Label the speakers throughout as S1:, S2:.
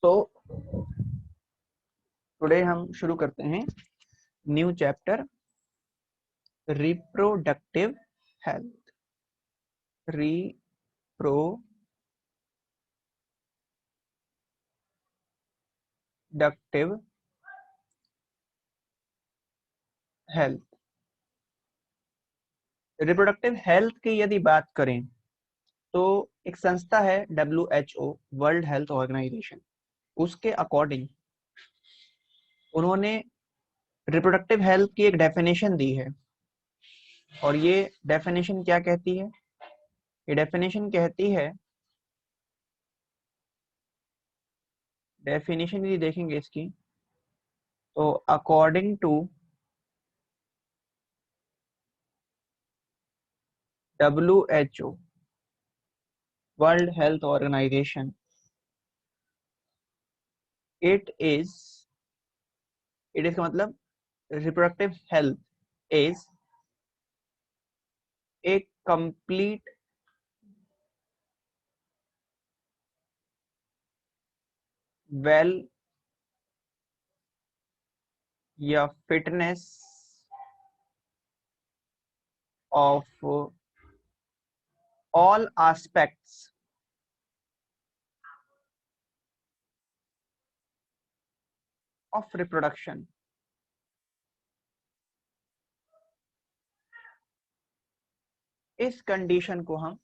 S1: तो टुडे हम शुरू करते हैं new chapter reproductive health. Reproductive health. Reproductive health की यदि बात करें तो एक संस्था है WHO, वर्ल्ड हेल्थ ऑर्गेनाइजेशन। उसके अकॉर्डिंग उन्होंने रिप्रोडक्टिव हेल्थ की एक डेफिनेशन दी है। और ये डेफिनेशन क्या कहती है? ये डेफिनेशन कहती है, डेफिनेशन यदि देखेंगे इसकी तो according to WHO, world health organization, it is का मतलब reproductive health is a complete well या fitness of all aspects of reproduction. इस कंडीशन को हम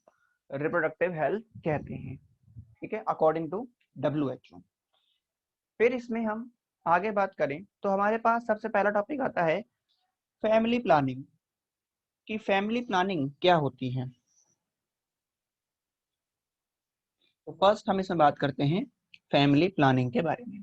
S1: रिप्रोडक्टिव हेल्थ कहते हैं, ठीक है, अकॉर्डिंग टू WHO। फिर इसमें हम आगे बात करें तो हमारे पास सबसे पहला टॉपिक आता है फैमिली प्लानिंग। कि फैमिली प्लानिंग क्या होती है। तो फर्स्ट हम इसमें बात करते हैं फैमिली प्लानिंग के बारे में।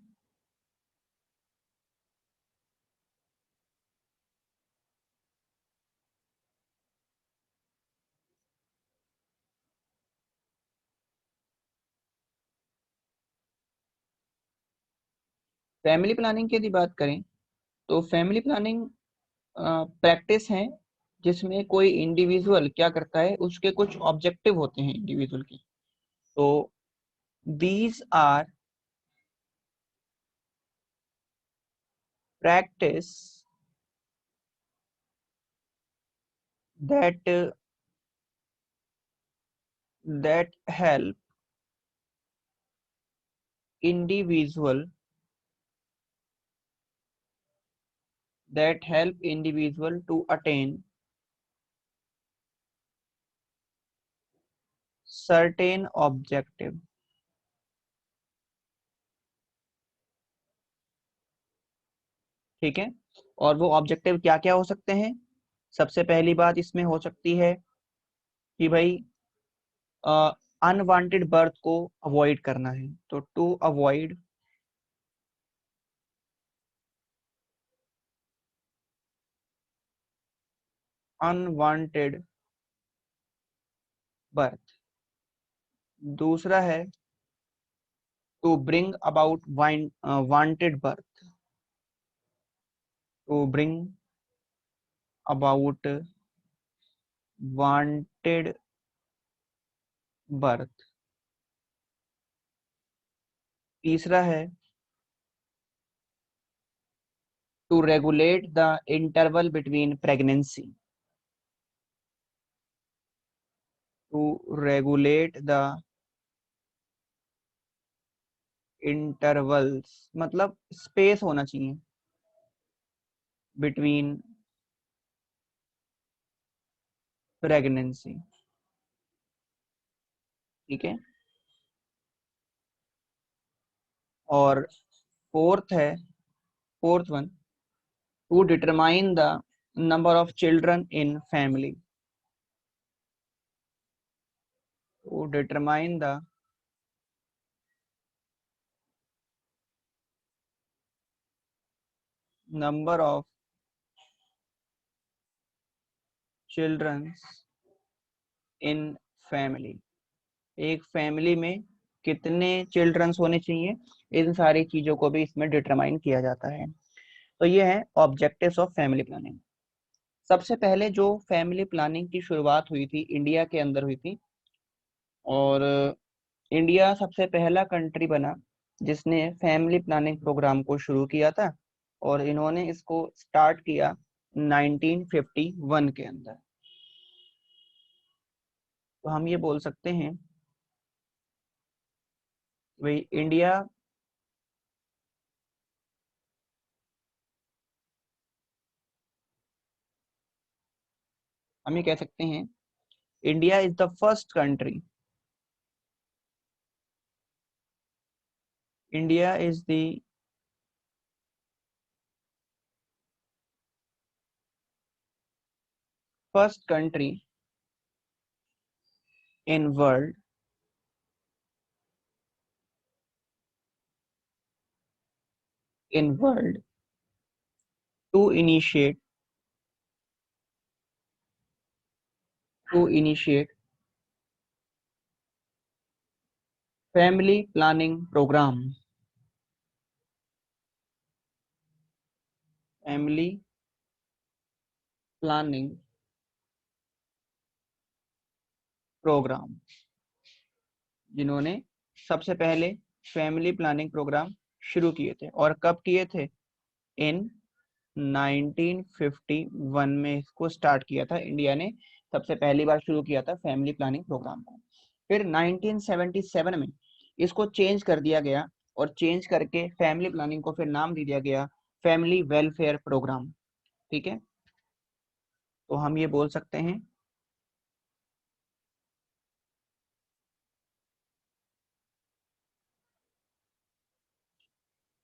S1: फैमिली प्लानिंग की यदि बात करें तो फैमिली प्लानिंग प्रैक्टिस है जिसमें कोई इंडिविजुअल क्या करता है, उसके कुछ ऑब्जेक्टिव होते हैं इंडिविजुअल के। तो these are practice that help individual to attain certain objective। ठीक है, और वो ऑब्जेक्टिव क्या क्या हो सकते हैं? सबसे पहली बात इसमें हो सकती है कि भाई अनवांटेड बर्थ को अवॉइड करना है। तो टू अवॉइड अनवांटेड बर्थ। दूसरा है to bring about wanted birth. To bring about wanted birth. तीसरा है to regulate the interval between pregnancy. To regulate the intervals, मतलब स्पेस होना चाहिए बिटवीन प्रेगनेंसी। ठीक है, और fourth one to determine the number of children in family. To determine the number of children in family. एक family में कितने children's होने चाहिए, इन सारी चीजों को भी इसमें डिटरमाइन किया जाता है। तो ये है ऑब्जेक्टिव्स ऑफ फैमिली प्लानिंग। सबसे पहले जो फैमिली प्लानिंग की शुरुआत हुई थी इंडिया के अंदर हुई थी, और इंडिया सबसे पहला कंट्री बना जिसने फैमिली प्लानिंग प्रोग्राम को शुरू किया था, और इन्होंने इसको स्टार्ट किया 1951 के अंदर। तो हम ये बोल सकते हैं भाई इंडिया हम ये कह सकते हैं India is the first country, India is the first country in world to initiate family planning programme, family planning programme, जिन्होंने सबसे पहले फैमिली प्लानिंग प्रोग्राम शुरू किए थे। और कब किए थे? इन 1951 में इसको स्टार्ट किया था, इंडिया ने सबसे पहली बार शुरू किया था फैमिली प्लानिंग प्रोग्राम को। फिर 1977 में इसको चेंज कर दिया गया, और चेंज करके फैमिली प्लानिंग को फिर नाम दे दिया गया फैमिली वेलफेयर प्रोग्राम। ठीक है, तो हम ये बोल सकते हैं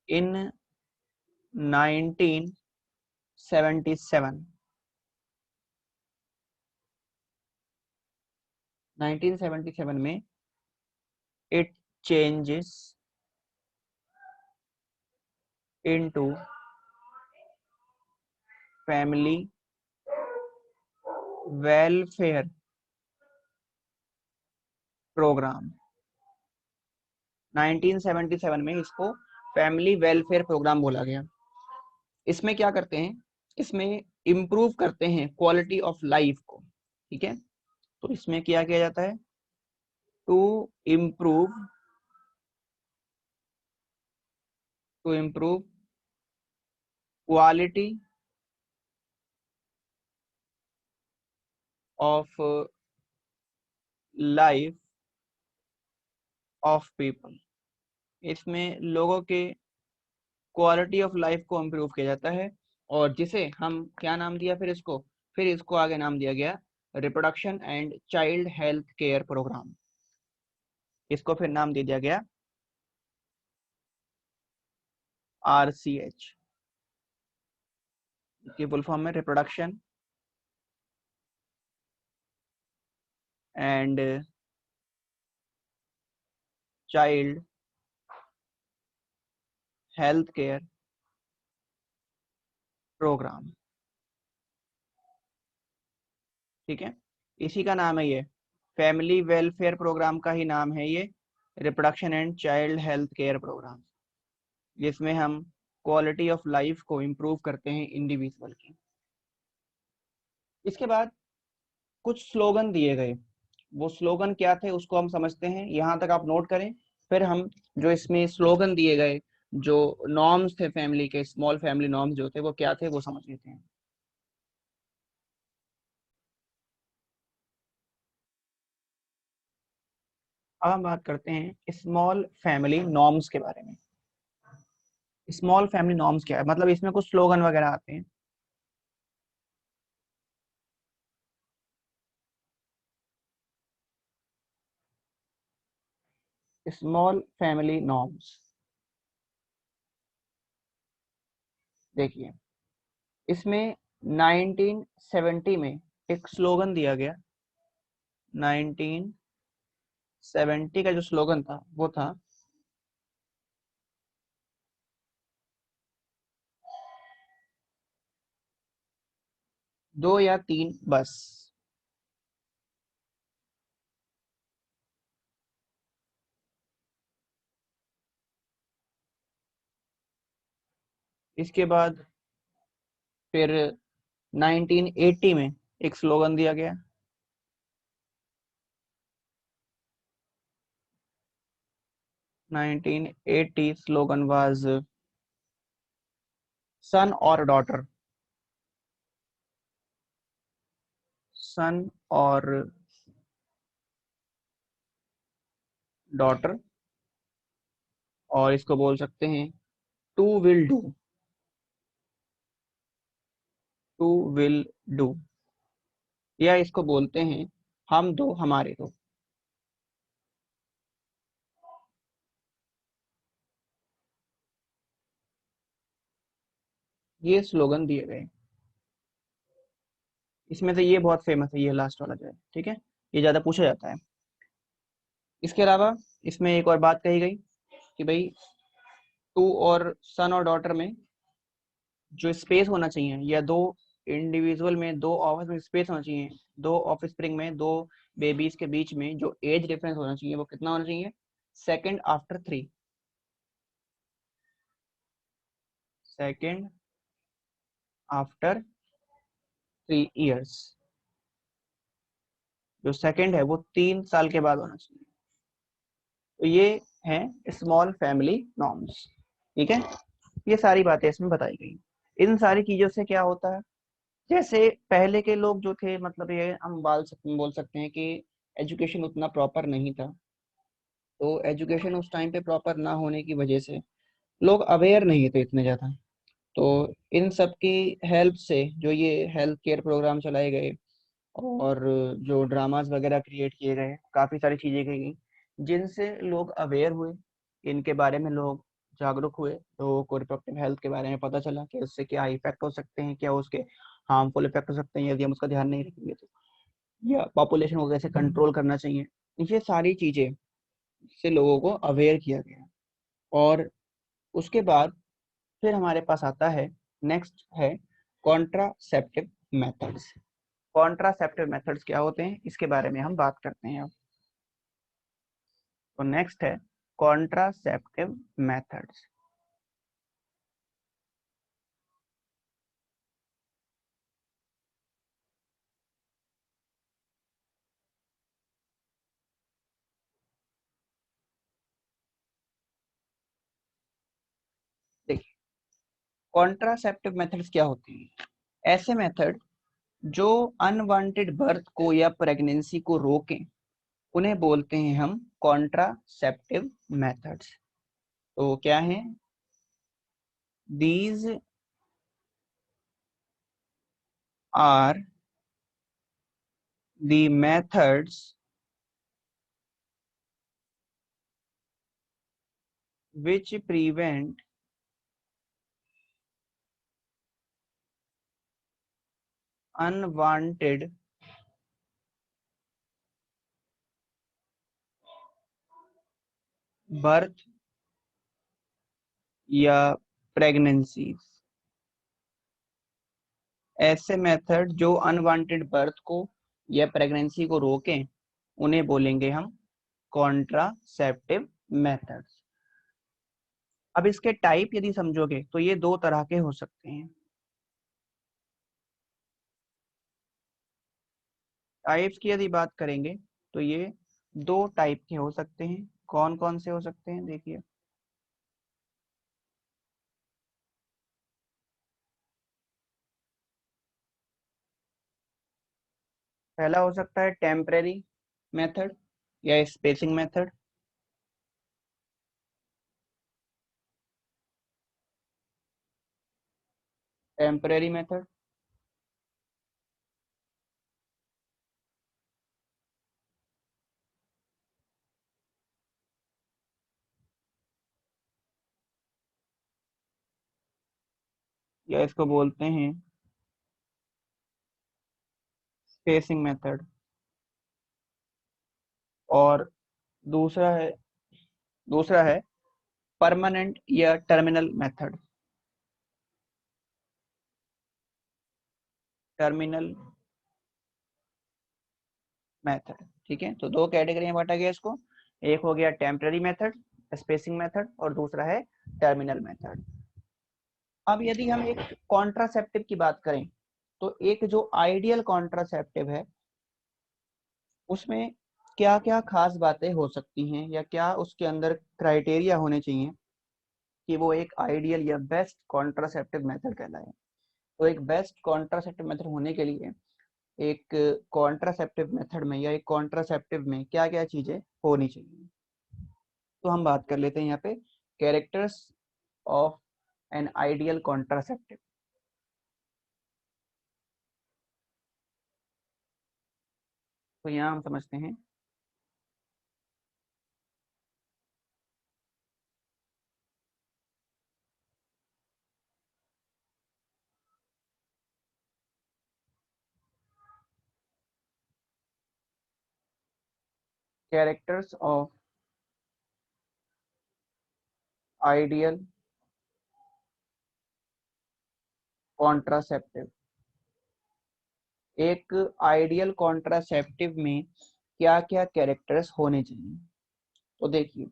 S1: इन 1977 में it changes into family welfare program। 1977 में इसको फैमिली वेलफेयर प्रोग्राम बोला गया। इसमें क्या करते हैं? इसमें इम्प्रूव करते हैं क्वालिटी ऑफ लाइफ को। ठीक है, तो इसमें क्या किया जाता है? To improve quality of life of people. इसमें लोगों के क्वालिटी ऑफ लाइफ को इम्प्रूव किया जाता है, और जिसे हम क्या नाम दिया फिर इसको आगे नाम दिया गया reproduction and child health care programme. इसको फिर नाम दे दिया गया RCH। इसकी फुल फॉर्म में reproduction and child health care programme. ठीक है, इसी का नाम है ये, फैमिली वेलफेयर प्रोग्राम का ही नाम है ये reproduction and child health care programme, जिसमें हम क्वालिटी ऑफ लाइफ को इम्प्रूव करते हैं इंडिविजुअल की। इसके बाद कुछ स्लोगन दिए गए, वो स्लोगन क्या थे उसको हम समझते हैं। यहाँ तक आप नोट करें, फिर हम जो इसमें स्लोगन दिए गए, जो नॉर्म्स थे फैमिली के, स्मॉल फैमिली नॉर्म्स जो थे वो क्या थे वो समझ लेते हैं। अब हम बात करते हैं स्मॉल फैमिली नॉर्म्स के बारे में। स्मॉल फैमिली नॉर्म्स क्या है, मतलब इसमें कुछ स्लोगन वगैरह आते हैं। स्मॉल फैमिली नॉर्म्स, देखिए इसमें 1970 में एक स्लोगन दिया गया। 1970 का जो स्लोगन था वो था 2 या 3 बस। इसके बाद फिर 1980 में एक स्लोगन दिया गया, 1980 स्लोगन वाज सन और डॉटर, सन और डॉटर, और इसको बोल सकते हैं to will do, to will do, या इसको बोलते हैं हम दो हमारे दो। ये स्लोगन दिए गए, इसमें से ये बहुत फेमस है, ये लास्ट वाला जो है, ठीक है, ये ज्यादा पूछा जाता है। इसके अलावा इसमें एक और बात कही गई कि भाई टू और सन और डॉटर में जो स्पेस होना चाहिए, या दो इंडिविजुअल में, दो ऑफिस में स्पेस होना चाहिए, दो ऑफिस स्प्रिंग में, दो बेबीज के बीच में जो एज डिफरेंस होना चाहिए वो कितना होना चाहिए, second after three, second after 3 years, जो सेकंड है वो 3 साल के बाद होना चाहिए। तो ये है स्मॉल फैमिली नॉर्म्स, ठीक है। ये सारी बातें इसमें बताई गई। इन सारी चीजों से क्या होता है, जैसे पहले के लोग जो थे, मतलब ये हम बोल सकते हैं कि एजुकेशन उतना प्रॉपर नहीं था, तो एजुकेशन उस टाइम पे प्रॉपर ना होने की वजह से लोग अवेयर नहीं थे इतने ज़्यादा। तो इन सब की हेल्प से जो ये हेल्थ केयर प्रोग्राम चलाए गए और जो ड्रामास वगैरह क्रिएट किए गए, काफ़ी सारी चीज़ें की गई जिनसे लोग अवेयर हुए, इनके बारे में लोग जागरूक हुए, लोगों को रिप्रोडक्टिव हेल्थ के बारे में पता चला कि उससे क्या इफेक्ट हो सकते हैं, क्या उसके हार्मफुल इफेक्ट हो सकते हैं यदि हम उसका ध्यान नहीं रखेंगे तो, या पॉपुलेशन को कैसे कंट्रोल करना चाहिए। ये सारी चीज़ें से लोगों को अवेयर किया गया। और उसके बाद फिर हमारे पास आता है, नेक्स्ट है कॉन्ट्रासेप्टिव मेथड्स। कॉन्ट्रासेप्टिव मेथड्स क्या होते हैं इसके बारे में हम बात करते हैं अब। तो नेक्स्ट है कॉन्ट्रासेप्टिव मेथड्स। देखिए, कॉन्ट्रासेप्टिव मेथड्स क्या होती हैं, ऐसे मेथड जो अनवांटेड बर्थ को या प्रेगनेंसी को रोकें, उन्हें बोलते हैं हम कॉन्ट्रासेप्टिव मेथड्स। तो क्या है, these are the methods which prevent unwanted birth या प्रेगनेंसीज। ऐसे मेथड जो अनवांटेड बर्थ को या प्रेगनेंसी को रोकें, उन्हें बोलेंगे हम कॉन्ट्रासेप्टिव मेथड्स। अब इसके टाइप यदि समझोगे तो ये दो तरह के हो सकते हैं। टाइप्स की यदि बात करेंगे तो ये दो टाइप के हो सकते हैं। कौन कौन से हो सकते हैं, देखिए। पहला हो सकता है टेम्परेरी मेथड या स्पेसिंग मेथड। टेम्परेरी मेथड, या इसको बोलते हैं स्पेसिंग मेथड। और दूसरा है परमानेंट या टर्मिनल मेथड। टर्मिनल मेथड, ठीक है। तो दो कैटेगरी में बांटा गया इसको, एक हो गया टेम्पररी मेथड, स्पेसिंग मेथड, और दूसरा है टर्मिनल मेथड। अब यदि हम एक कॉन्ट्रासेप्टिव की बात करें तो एक जो आइडियल कॉन्ट्रासेप्टिव है उसमें क्या क्या खास बातें हो सकती हैं या क्या उसके अंदर क्राइटेरिया होने चाहिए कि वो एक आइडियल या बेस्ट कॉन्ट्रासेप्टिव मेथड कहलाए। तो एक बेस्ट कॉन्ट्रासेप्टिव मेथड होने के लिए एक कॉन्ट्रासेप्टिव मेथड में या एक कॉन्ट्रासेप्टिव में क्या क्या चीजें होनी चाहिए। तो हम बात कर लेते हैं यहाँ पे characters of an ideal contraceptive. तो यहाँ हम समझते हैं कैरेक्टर्स ऑफ आइडियल कॉन्ट्रासेप्टिव। एक आइडियल कॉन्ट्रासेप्टिव में क्या क्या कैरेक्टर्स होने चाहिए। तो देखिए,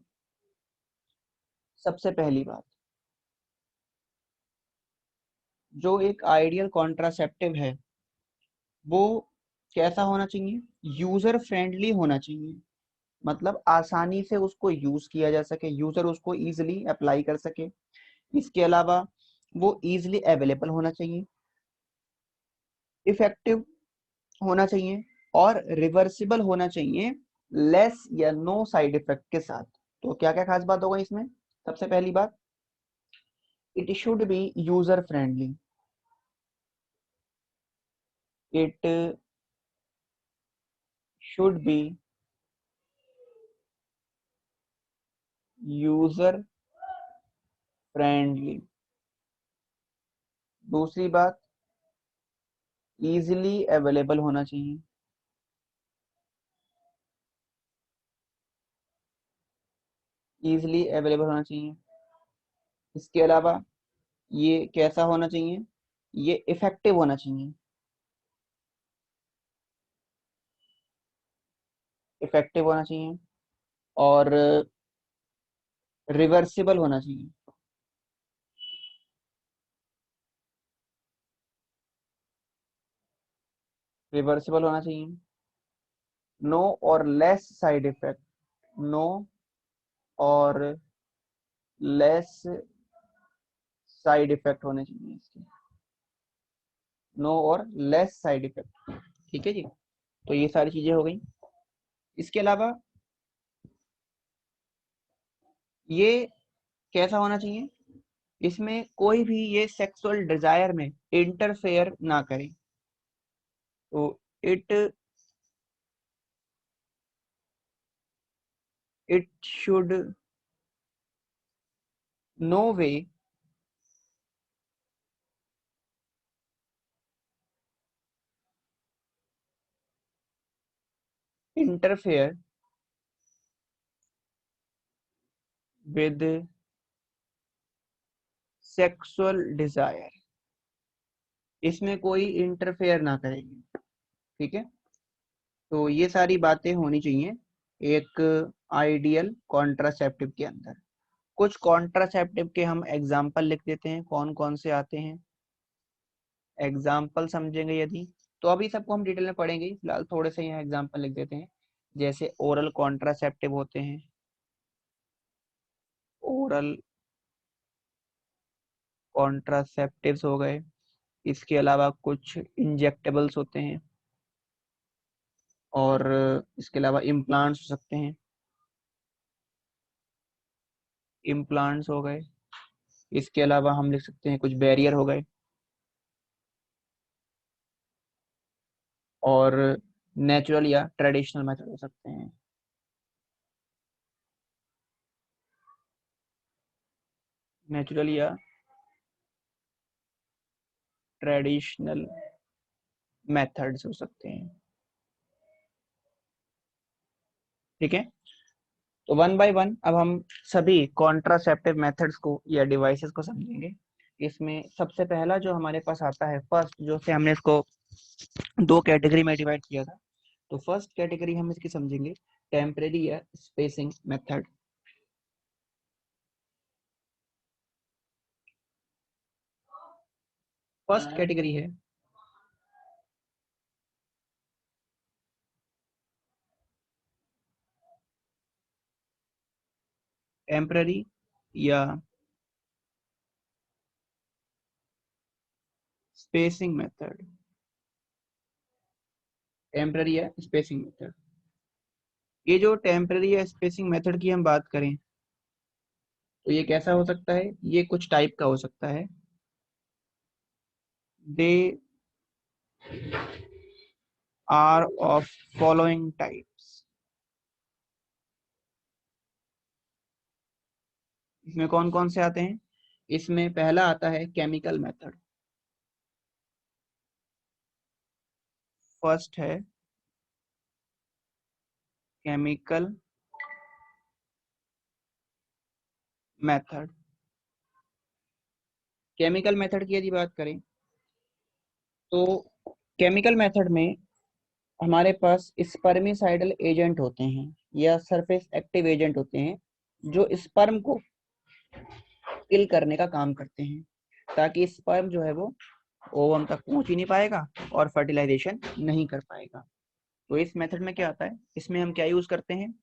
S1: सबसे पहली बात, जो एक आइडियल कॉन्ट्रासेप्टिव है वो कैसा होना चाहिए, यूजर फ्रेंडली होना चाहिए। मतलब आसानी से उसको यूज किया जा सके, यूजर उसको इजीली अप्लाई कर सके। इसके अलावा वो इजीली अवेलेबल होना चाहिए, इफेक्टिव होना चाहिए और रिवर्सिबल होना चाहिए, लेस या नो साइड इफेक्ट के साथ। तो क्या क्या खास बात होगा इसमें। सबसे पहली बात, it should be user friendly. It should be user friendly. दूसरी बात, इजीली अवेलेबल होना चाहिए। इजीली अवेलेबल होना चाहिए। इसके अलावा ये कैसा होना चाहिए, ये इफेक्टिव होना चाहिए। इफेक्टिव होना चाहिए और रिवर्सिबल होना चाहिए। रिवर्सिबल होना चाहिए। नो और लेस साइड इफेक्ट। नो और लेस साइड इफेक्ट होने चाहिए इसके। नो और लेस साइड इफेक्ट। ठीक है जी। तो ये सारी चीजें हो गई। इसके अलावा ये कैसा होना चाहिए, इसमें कोई भी ये सेक्सुअल डिजायर में इंटरफेयर ना करे। तो it it should know way interfere with sexual desire. इसमें कोई इंटरफेयर ना करेगी। ठीक है। तो ये सारी बातें होनी चाहिए एक आइडियल कॉन्ट्रासेप्टिव के अंदर। कुछ कॉन्ट्रासेप्टिव के हम एग्जाम्पल लिख देते हैं, कौन कौन से आते हैं एग्जाम्पल समझेंगे यदि। तो अभी सबको हम डिटेल में पढ़ेंगे, फिलहाल थोड़े से यहाँ एग्जाम्पल लिख देते हैं। जैसे ओरल कॉन्ट्रासेप्टिव होते हैं, ओरल कॉन्ट्रासेप्टिव्स हो गए। इसके अलावा कुछ इंजेक्टेबल्स होते हैं और इसके अलावा इम्प्लांट्स हो सकते हैं। इम्प्लांट्स हो गए। इसके अलावा हम लिख सकते हैं कुछ बैरियर हो गए और नेचुरल या ट्रेडिशनल मेथड हो सकते हैं। नेचुरल या ट्रेडिशनल मेथड्स हो सकते हैं। ठीक है। तो वन बाय वन अब हम सभी कॉन्ट्रासेप्टिव मेथड्स को या डिवाइसेस को समझेंगे। इसमें सबसे पहला जो हमारे पास आता है, फर्स्ट जो से हमने इसको दो कैटेगरी में डिवाइड किया था। तो फर्स्ट कैटेगरी हम इसकी समझेंगे टेम्परेरी या स्पेसिंग मेथड। फर्स्ट कैटेगरी है टेम्पररी या स्पेसिंग मेथड, टेम्पररी या स्पेसिंग मेथड। ये जो टेम्पररी या स्पेसिंग मेथड की हम बात करें तो ये कैसा हो सकता है, ये कुछ टाइप का हो सकता है। They are of following types. इसमें कौन कौन से आते हैं? इसमें पहला आता है केमिकल मेथड। फर्स्ट है केमिकल मेथड। केमिकल मेथड की यदि बात करें तो केमिकल मेथड में हमारे पास स्पर्मिसाइडल एजेंट होते हैं या सरफेस एक्टिव एजेंट होते हैं जो स्पर्म को किल करने का काम करते हैं, ताकि स्पर्म जो है वो ओवम तक पहुंच ही नहीं पाएगा और फर्टिलाइजेशन नहीं कर पाएगा। तो इस मेथड में क्या आता है, इसमें हम क्या यूज करते हैं?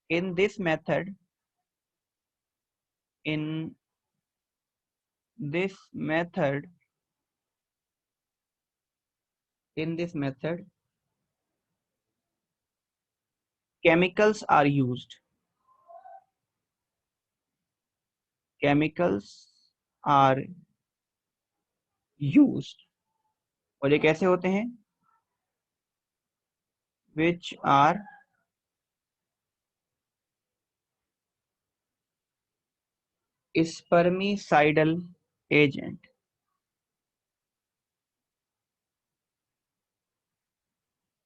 S1: In this method, in this method in this method chemicals are used, chemicals are used। और ये कैसे होते हैं? which are spermicidal agent।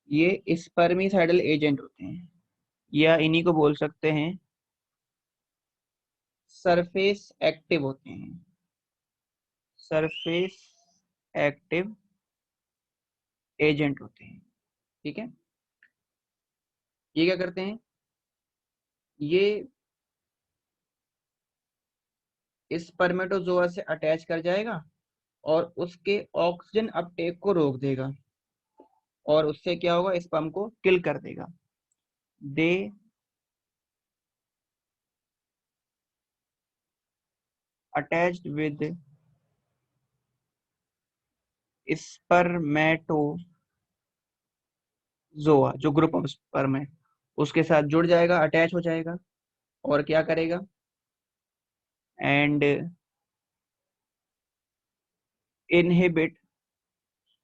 S1: ये स्पर्मिसाइडल एजेंट होते हैं या इन्हीं को बोल सकते हैं सरफेस एक्टिव होते हैं, सरफेस एक्टिव एजेंट होते हैं। ठीक है, ये क्या करते हैं? ये स्पर्मेटोजोआ से अटैच कर जाएगा और उसके ऑक्सीजन अपटेक को रोक देगा और उससे क्या होगा, स्पर्म को किल कर देगा। दे अटैच्ड विद स्पर्मेटोजोआ, जो ग्रुप ऑफ स्पर्म है उसके साथ जुड़ जाएगा, अटैच हो जाएगा और क्या करेगा, and inhibit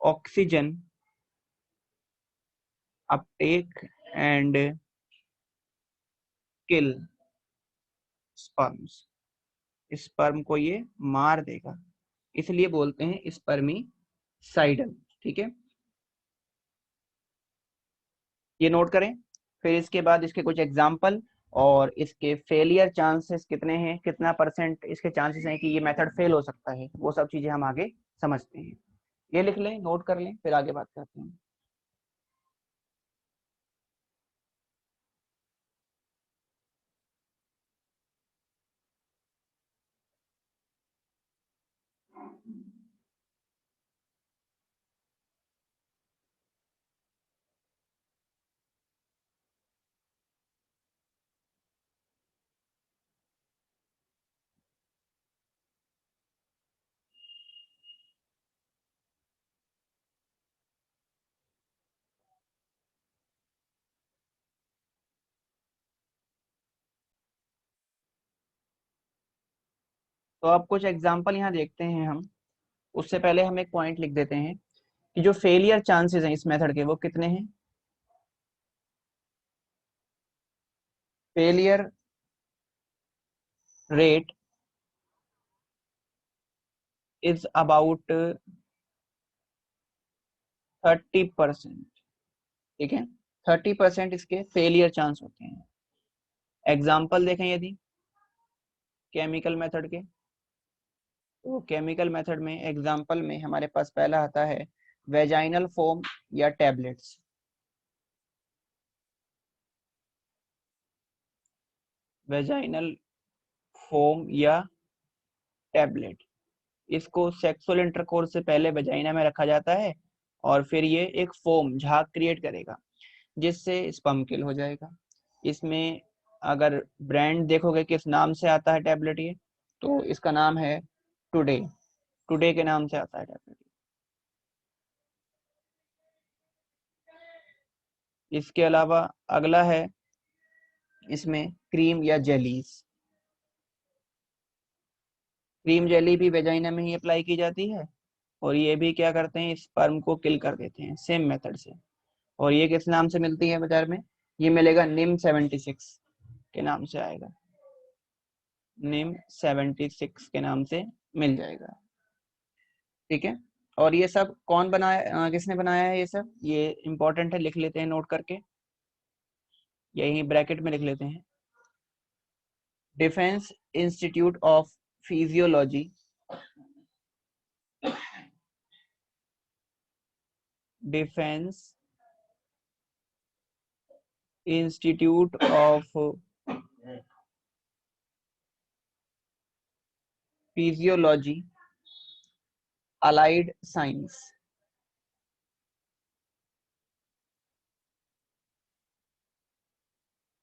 S1: oxygen Uptake and kill sperms. Sperm को ये मार देगा, इसलिए बोलते हैं स्पर्मिसाइडल। ठीक है, ये नोट करें। फिर इसके बाद इसके कुछ एग्जाम्पल और इसके फेलियर चांसेस कितने हैं, कितना परसेंट इसके चांसेस हैं कि ये मेथड फेल हो सकता है, वो सब चीजें हम आगे समझते हैं। ये लिख लें, नोट कर लें, फिर आगे बात करते हैं। तो अब कुछ एग्जाम्पल यहाँ देखते हैं हम। उससे पहले हम एक पॉइंट लिख देते हैं कि जो फेलियर चांसेस हैं इस मेथड के वो कितने हैं। Failure rate is about 30%। ठीक है, 30% इसके फेलियर चांस होते हैं। एग्जाम्पल देखें यदि केमिकल मेथड के, तो केमिकल मेथड में एग्जाम्पल में हमारे पास पहला आता है वेजाइनल फोम या टैबलेट्स। वेजाइनल फोम या टैबलेट, इसको सेक्सुअल इंटरकोर्स से पहले वेजाइना में रखा जाता है और फिर ये एक फोम झाग क्रिएट करेगा जिससे स्पर्म किल हो जाएगा। इसमें अगर ब्रांड देखोगे किस नाम से आता है टैबलेट ये, तो इसका नाम है टुडे। टुडे के नाम से आता है टैबलेट। इसके अलावा अगला है इसमें क्रीम या जेलीज। क्रीम जेली भी वेजाइना में ही अप्लाई की जाती है, और ये भी क्या करते हैं, स्पर्म को किल कर देते हैं सेम मेथड से। और ये किस नाम से मिलती है बाजार में, ये मिलेगा निम 76 के नाम से आएगा। निम 76 के नाम से मिल जाएगा। ठीक है। और ये सब कौन बनाया, किसने बनाया है, ये सब ये इंपॉर्टेंट है, लिख लेते हैं नोट करके, यही ब्रैकेट में लिख लेते हैं। Defence institute of physiology, defence institute of physiology allied science,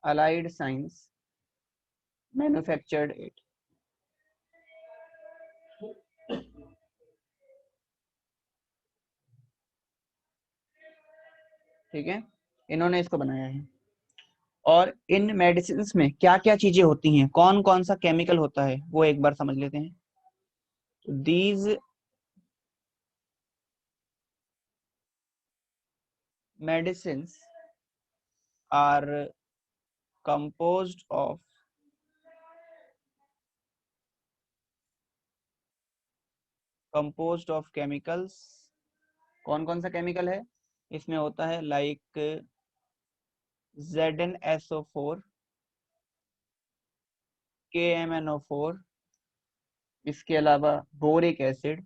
S1: allied science manufactured it. ठीक है, इन्होंने इसको बनाया है। और इन मेडिसिन में क्या क्या चीजें होती हैं, कौन कौन सा केमिकल होता है, वो एक बार समझ लेते हैं। These medicine are composed of chemicals। कौन कौन सा केमिकल है इसमें होता है, लाइक ZnSO4, KMnO4, इसके अलावा बोरिक एसिड,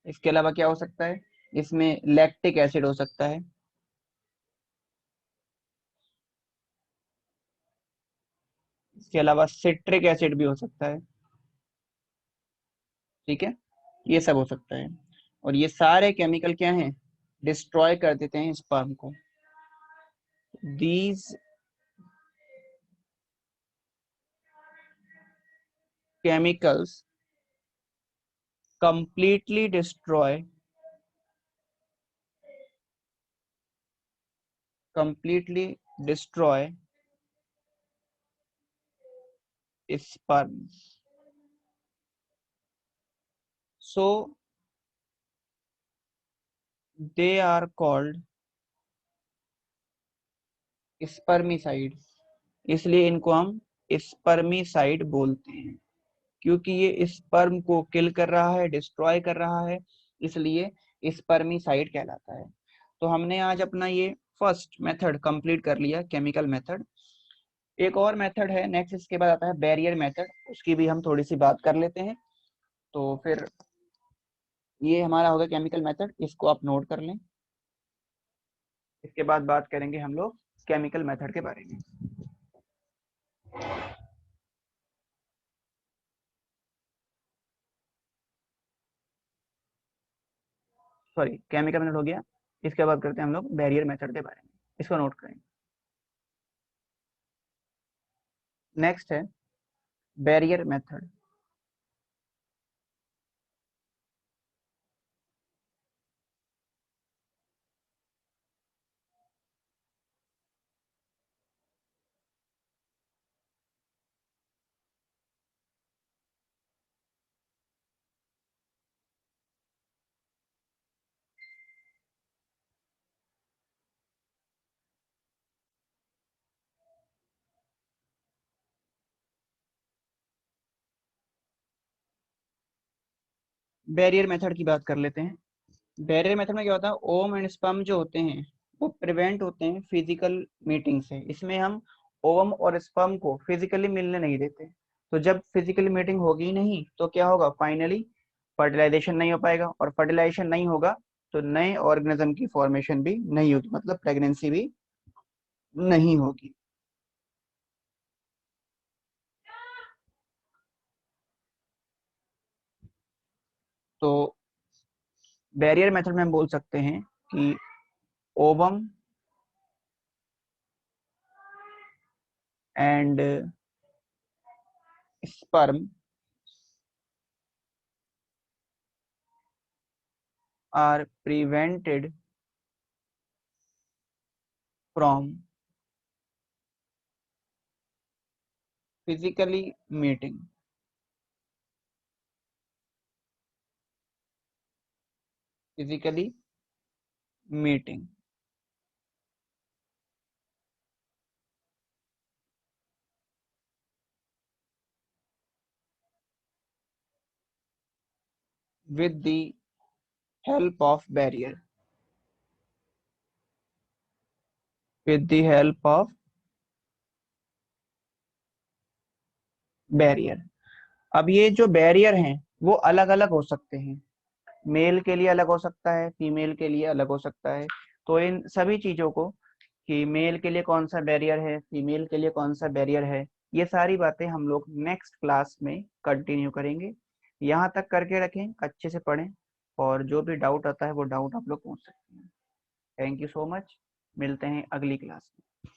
S1: इसके अलावा क्या हो सकता है, इसमें लैक्टिक एसिड हो सकता है, इसके अलावा सिट्रिक एसिड भी हो सकता है। ठीक है, ये सब हो सकता है। और ये सारे केमिकल क्या हैं, डिस्ट्रॉय कर देते हैं स्पर्म को। These chemicals completely destroy sperm, so they are called spermicide। इसलिए इनको हम स्पर्मिसाइड बोलते हैं, क्योंकि ये स्पर्म को किल कर रहा है, डिस्ट्रॉय कर रहा है, इसलिए स्पर्मिसाइड कहलाता है। तो हमने आज अपना ये फर्स्ट मेथड कंप्लीट कर लिया, केमिकल मेथड। एक और मेथड है नेक्स्ट, इसके बाद आता है बैरियर मेथड, उसकी भी हम थोड़ी सी बात कर लेते हैं। तो फिर ये हमारा होगा केमिकल मेथड, इसको आप नोट कर लें। इसके बाद बात करेंगे हम लोग केमिकल मेथड के बारे में। सॉरी, केमिकल मेथड हो गया, इसके बाद करते हैं हम लोग बैरियर मेथड के बारे में, इसको नोट करें। नेक्स्ट है बैरियर मेथड। बैरियर मेथड की बात कर लेते हैं। बैरियर मेथड में क्या होता है, ओवम एंड स्पर्म जो होते हैं वो प्रिवेंट होते हैं फिजिकल मीटिंग से। इसमें हम ओवम और स्पर्म को फिजिकली मिलने नहीं देते। तो जब फिजिकली मीटिंग होगी नहीं तो क्या होगा, फाइनली फर्टिलाइजेशन नहीं हो पाएगा, और फर्टिलाइजेशन नहीं होगा तो नए ऑर्गेनिज्म की फॉर्मेशन भी नहीं होगी, मतलब प्रेगनेंसी भी नहीं होगी। तो बैरियर मेथड में हम बोल सकते हैं कि ovum and sperm are prevented from physically meeting with the help of barrier with the help of barrier. अब ये जो बैरियर हैं वो अलग अलग हो सकते हैं, मेल के लिए अलग हो सकता है, फीमेल के लिए अलग हो सकता है। तो इन सभी चीजों को, कि मेल के लिए कौन सा बैरियर है, फीमेल के लिए कौन सा बैरियर है, ये सारी बातें हम लोग नेक्स्ट क्लास में कंटिन्यू करेंगे। यहाँ तक करके रखें, अच्छे से पढ़ें, और जो भी डाउट आता है वो डाउट आप लोग पूछ सकते हैं। थैंक यू सो मच, मिलते हैं अगली क्लास में।